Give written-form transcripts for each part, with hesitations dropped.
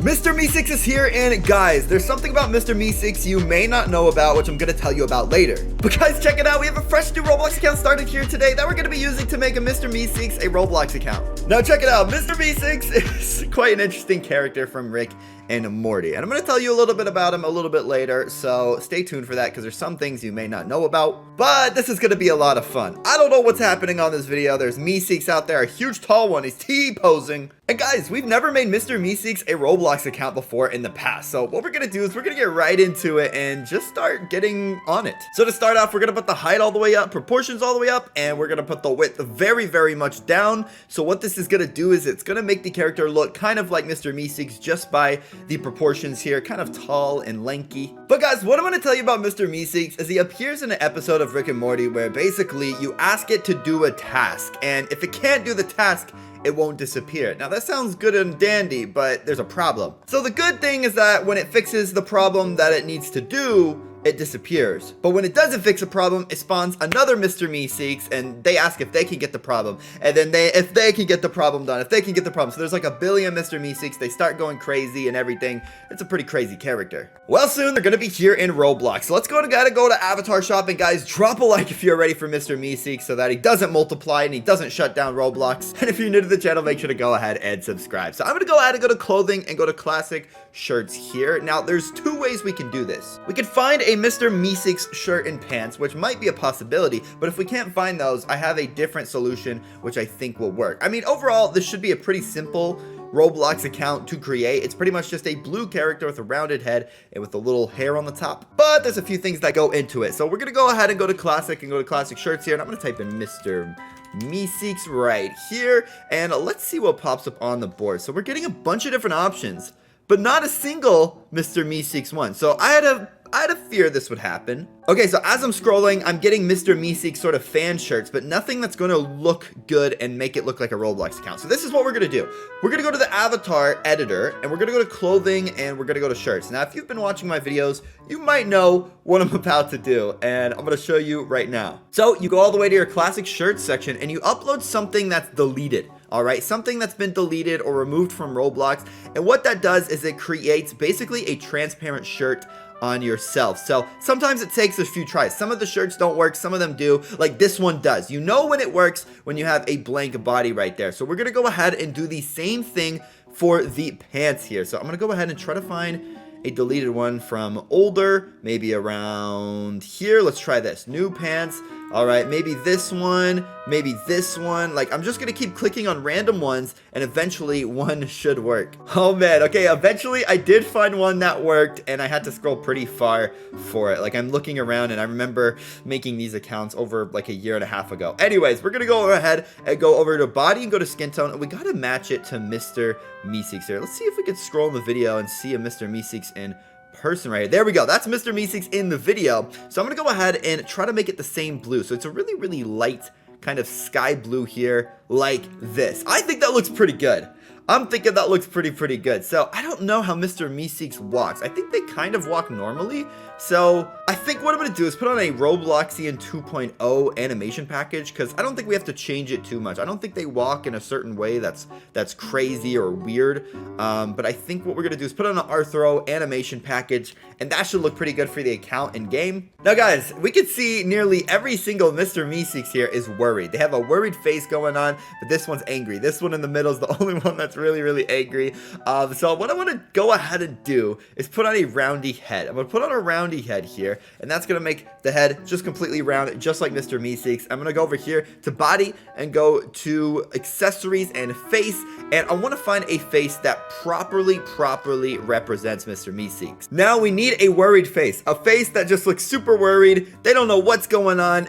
Mr. MEESEEKS is here, and guys, there's something about Mr. MEESEEKS you may not know about, which I'm gonna tell you about later. But guys, check it out, we have a fresh new Roblox account started here today that we're gonna be using to make a Mr. MEESEEKS a Roblox account. Now check it out, Mr. MEESEEKS is quite an interesting character from Rick and Morty, and I'm going to tell you a little bit about him a little bit later, so stay tuned for that because there's some things you may not know about, but this is going to be a lot of fun. I don't know what's happening on this video. There's MEESEEKS out there, a huge tall one, he's T-posing, and guys, we've never made Mr. MEESEEKS a Roblox account before in the past, so what we're going to do is we're going to get right into it and just start getting on it. So to start off, we're going to put the height all the way up, proportions all the way up, and we're going to put the width very, very much down. So what this is going to do is it's going to make the character look kind of like Mr. MEESEEKS just by the proportions here, kind of tall and lanky. But guys, what I'm going to tell you about Mr. MEESEEKS is he appears in an episode of Rick and Morty where basically you ask it to do a task, and if it can't do the task, it won't disappear. Now that sounds good and dandy, but there's a problem. So the good thing is that when it fixes the problem that it needs to do, it disappears. But when it doesn't fix a problem, it spawns another Mr. MEESEEKS, and they ask if they can get the problem. And then if they can get the problem done, if they can get the problem. So there's like a billion Mr. MEESEEKS. They start going crazy and everything. It's a pretty crazy character. Well, soon they're gonna be here in Roblox. So let's go to avatar shop, and guys, drop a like if you're ready for Mr. MEESEEKS so that he doesn't multiply and he doesn't shut down Roblox. And if you're new to the channel, make sure to go ahead and subscribe. So I'm gonna go ahead and go to clothing and go to classic shirts here. Now there's two ways we can do this. We could find a Mr. MEESEEKS shirt and pants, which might be a possibility, but if we can't find those, I have a different solution which I think will work. I mean, overall, this should be a pretty simple Roblox account to create. It's pretty much just a blue character with a rounded head and with a little hair on the top, but there's a few things that go into it. So we're gonna go ahead and go to classic and go to classic shirts here, and I'm gonna type in Mr. MEESEEKS right here, and let's see what pops up on the board. So we're getting a bunch of different options, but not a single Mr. MEESEEKS one. So I had a fear this would happen. Okay, so as I'm scrolling, I'm getting Mr. MEESEEKS sort of fan shirts, but nothing that's going to look good and make it look like a Roblox account. So this is what we're going to do. We're going to go to the avatar editor, and we're going to go to clothing, and we're going to go to shirts. Now, if you've been watching my videos, you might know what I'm about to do, and I'm going to show you right now. So you go all the way to your classic shirts section, and you upload something that's deleted. Alright, something that's been deleted or removed from Roblox, and what that does is it creates basically a transparent shirt on yourself. So sometimes it takes a few tries. Some of the shirts don't work, some of them do, like this one does. You know when it works when you have a blank body right there. So we're gonna go ahead and do the same thing for the pants here. So I'm gonna go ahead and try to find a deleted one from older, maybe around here. Let's try this. New pants. All right, maybe this one, maybe this one. Like, I'm just gonna keep clicking on random ones, and eventually one should work. Oh man, okay, eventually I did find one that worked, and I had to scroll pretty far for it. Like, I'm looking around, and I remember making these accounts over like a year and a half ago. Anyways, we're gonna go ahead and go over to body and go to skin tone, and we gotta match it to Mr. MEESEEKS here. Let's see if we can scroll in the video and see a Mr. MEESEEKS in person right here. There we go. That's Mr. MEESEEKS in the video. So I'm gonna go ahead and try to make it the same blue. So it's a really, really light kind of sky blue here, like this. I think that looks pretty good. I'm thinking that looks pretty good. So I don't know how Mr. MEESEEKS walks. I think they kind of walk normally. So I think what I'm going to do is put on a Robloxian 2.0 animation package, because I don't think we have to change it too much. I don't think they walk in a certain way that's crazy or weird. But I think what we're going to do is put on an Arthro animation package, and that should look pretty good for the account in game. Now guys, we can see nearly every single Mr. MEESEEKS here is worried. They have a worried face going on, but this one's angry. This one in the middle is the only one that's really angry. So what I want to go ahead and do is put on a roundy head. I'm going to put on a roundy head here, and that's going to make the head just completely round, just like Mr. MEESEEKS. I'm going to go over here to body and go to accessories and face, and I want to find a face that properly represents Mr. MEESEEKS. Now we need a worried face, a face that just looks super worried. They don't know what's going on.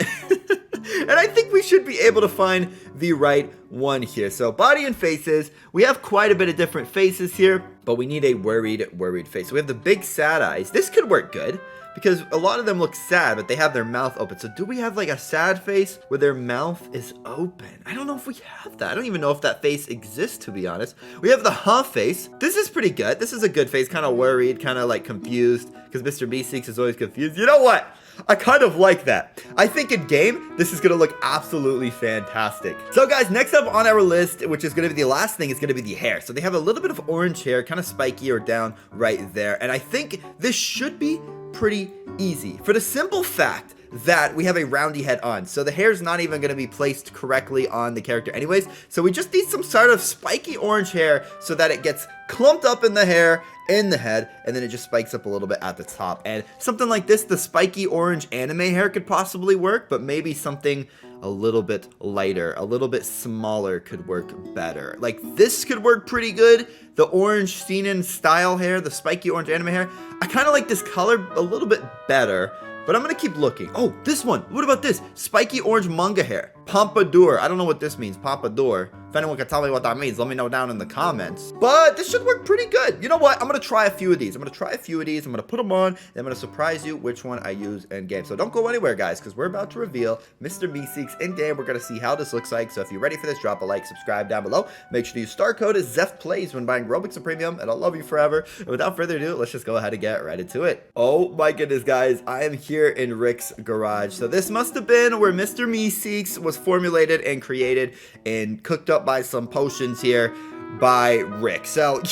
And I think we should be able to find the right one here. So body and faces, we have quite a bit of different faces here, but we need a worried face. So we have the big sad eyes. This could work good, because a lot of them look sad, but they have their mouth open. So do we have like a sad face where their mouth is open? I don't know if we have that. I don't even know if that face exists, to be honest. We have the huh face. This is pretty good. This is a good face, kind of worried, kind of like confused, because Mr. MEESEEKS is always confused. You know what? I kind of like that. I think in game, this is going to look absolutely fantastic. So guys, next up on our list, which is going to be the last thing, is going to be the hair. So they have a little bit of orange hair, kind of spiky or down right there. And I think this should be pretty easy for the simple fact that we have a roundy head on. So the hair is not even going to be placed correctly on the character anyways. So we just need some sort of spiky orange hair so that it gets clumped up in the hair, in the head, and then it just spikes up a little bit at the top. And something like this, the spiky orange anime hair could possibly work, but maybe something a little bit lighter, a little bit smaller could work better. Like this could work pretty good. The orange Seinen style hair, the spiky orange anime hair. I kind of like this color a little bit better, but I'm going to keep looking. Oh, this one. What about this? Spiky orange manga hair. Pompadour. I don't know what this means. Pompadour. If anyone can tell me what that means, let me know down in the comments. But this should work pretty good. You know what? I'm going to try a few of these. I'm going to put them on, and I'm going to surprise you which one I use in game. So don't go anywhere, guys, because we're about to reveal Mr. MEESEEKS in game. We're going to see how this looks like. So if you're ready for this, drop a like, subscribe down below. Make sure to use star code ZEFPLAYS when buying Roblox Premium, and I'll love you forever. And without further ado, let's just go ahead and get right into it. Oh my goodness, guys. I am here in Rick's garage. So this must have been where Mr. MEESEEKS was formulated and created and cooked up by some potions here by Rick. So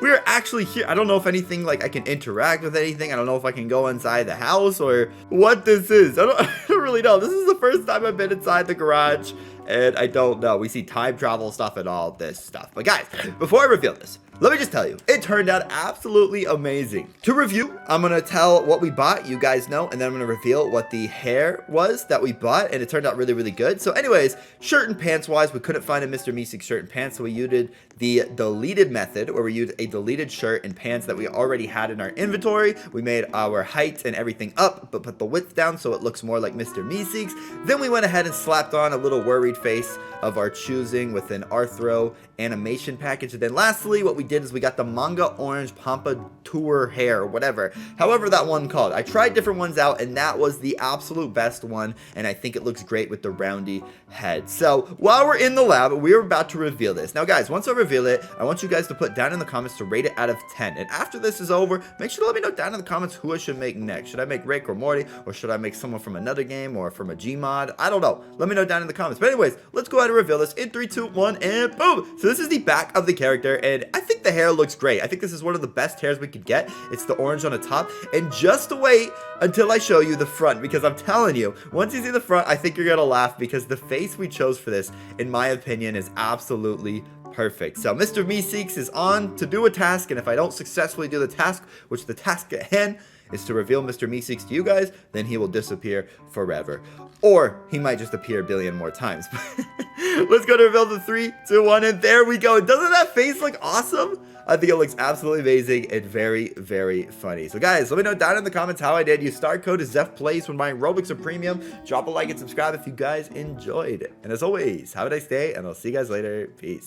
we're actually here. I don't know if anything, like I can interact with anything. I don't know if I can go inside the house or what this is. I don't really know. This is the first time I've been inside the garage, and I don't know. We see time travel stuff and all this stuff. But guys, before I reveal this, let me just tell you, it turned out absolutely amazing. To review, I'm going to tell what we bought, you guys know, and then I'm going to reveal what the hair was that we bought, and it turned out really, really good. So anyways, shirt and pants wise, we couldn't find a Mr. MEESEEKS shirt and pants, so we used the deleted method, where we used a deleted shirt and pants that we already had in our inventory. We made our height and everything up, but put the width down so it looks more like Mr. MEESEEKS. Then we went ahead and slapped on a little worried face of our choosing with an Arthro animation package. And then lastly, what we did is we got the manga orange pompadour hair, or whatever, however that one called. I tried different ones out, and that was the absolute best one, and I think it looks great with the roundy head. So while we're in the lab, we're about to reveal this. Now guys, once I reveal it, I want you guys to put down in the comments to rate it out of 10. And after this is over, make sure to let me know down in the comments who I should make next. Should I make Rick or Morty, or should I make someone from another game or from a Gmod? I don't know. Let me know down in the comments. But anyways, let's go ahead and reveal this in 3, 2, 1, and boom. So this is the back of the character, and I think the hair looks great. I think this is one of the best hairs we could get. It's the orange on the top, and just wait until I show you the front, because I'm telling you, once you see the front, I think you're gonna laugh, because the face we chose for this, in my opinion, is absolutely perfect. So Mr. MEESEEKS is on to do a task, and if I don't successfully do the task, which the task at hand is to reveal Mr. MEESEEKS to you guys, then he will disappear forever. Or he might just appear a billion more times. Let's go to reveal the 3, 2, 1, and there we go. Doesn't that face look awesome? I think it looks absolutely amazing and very, very funny. So guys, let me know down in the comments how I did. Use star code ZEFPLAYS when buying Roblox or Premium. Drop a like and subscribe if you guys enjoyed. And as always, have a nice day, and I'll see you guys later. Peace.